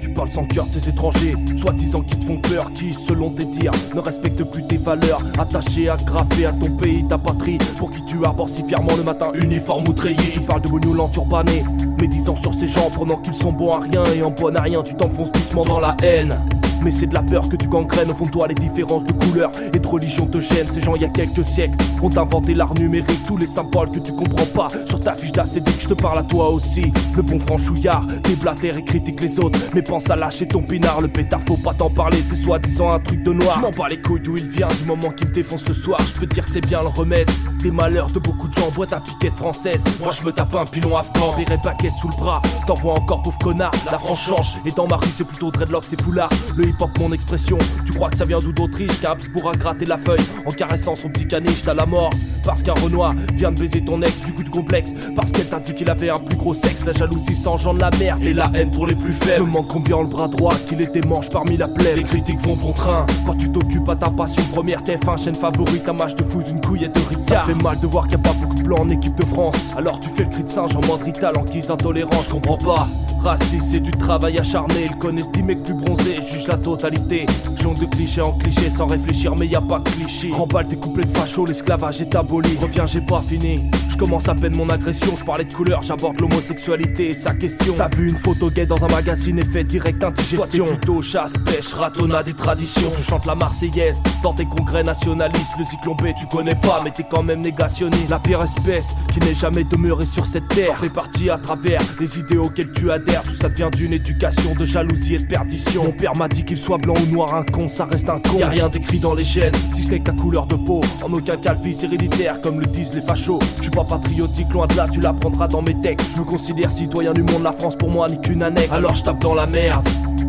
Tu parles sans cœur de ces étrangers, soi-disant qui te font peur, qui, selon tes dires, ne respectent plus tes valeurs. Attachés, agrafés à ton pays, ta patrie, pour qui tu arbores si fièrement le matin, uniforme ou treillis. Tu parles de mognolants turbanés, médisant sur ces gens, pendant qu'ils sont bons à rien et en bon à rien. Tu t'enfonces doucement dans la haine. Mais c'est de la peur que tu gangrènes. Au fond de toi, les différences de couleurs et de religion te gênent. Ces gens, il y a quelques siècles, ont inventé l'art numérique. Tous les symboles que tu comprends pas sur ta fiche d'acédique. Je te parle à toi aussi, le bon franchouillard, déblatère et critique les autres. Mais pense à lâcher ton pinard, le pétard, faut pas t'en parler. C'est soi-disant un truc de noir. Je m'en bats les couilles d'où il vient, du moment qu'il me défonce le soir. Je peux te dire que c'est bien le remède des malheurs de beaucoup de gens. Boîte à piquette française, moi je me tape un pilon afghan. Béret paquette sous le bras, t'envoies encore pauvre connard. La France change, et dans ma rue c'est plutôt dreadlocks et foulard. Le hip-hop mon expression, tu crois que ça vient d'où d'Autriche? Qu'un pourra gratter la feuille en caressant son petit caniche. T'as la mort, parce qu'un Renoir vient de baiser ton ex, du coup de complexe. Parce qu'elle t'a dit qu'il avait un plus gros sexe. La jalousie s'engendre la merde et la haine pour les plus faibles. Me manque combien le bras droit qu'il était manche parmi la plaie. Les critiques vont bon train, quand tu t'occupes à ta passion première. TF1 chaîne favorite, un match de foot, une couillette de Ricard. Ça fait mal de voir qu'il n'y a pas beaucoup de blancs en équipe de France. Alors tu fais le cri de singe en mode rital, en guise d'intolérance. Je comprends pas, raciste c'est du travail acharné. Ils connaissent 10 mecs plus bronzés, jugent la totalité. Jongle de cliché en cliché sans réfléchir, mais y a pas de cliché. Remballe tes couplets de facho, l'esclavage est aboli. Reviens, j'ai pas fini, je commence à peine mon agression. Je parlais de couleur, j'aborde l'homosexualité et sa question. T'as vu une photo gay dans un magazine, effet direct indigestion. Toi t'es plutôt chasse, pêche, ratonnade et tradition. Tu chantes la Marseillaise dans tes congrès nationalistes. Le cyclone B tu connais pas, mais t'es quand même négationniste. La pire espèce qui n'ait jamais demeuré sur cette terre. T'en fais partie à travers les idées auxquelles tu adhères. Tout ça vient d'une éducation de jalousie et de perdition. Mon père m'a dit qu'il soit blanc ou noir, un con, ça reste un con. Y'a rien d'écrit dans les gènes, si ce n'est que ta couleur de peau. En aucun cas le vice héréditaire, comme le disent les fachos. Je suis pas patriotique, loin de là, tu l'apprendras dans mes textes. Je me considère citoyen du monde, la France pour moi n'est qu'une annexe. Alors je tape dans la merde,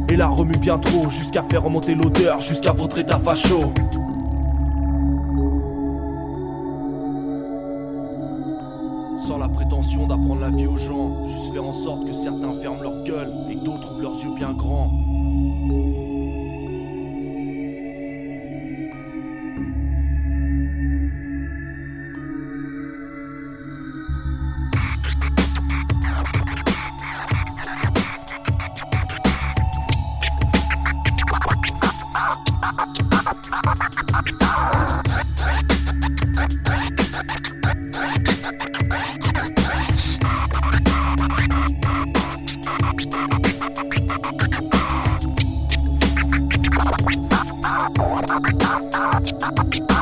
et la remue bien trop, jusqu'à faire remonter l'odeur, jusqu'à votre état facho. Sans la prétention d'apprendre la vie aux gens, juste faire en sorte que certains ferment leur gueule et que d'autres ouvrent leurs yeux bien grands. We'll be right back.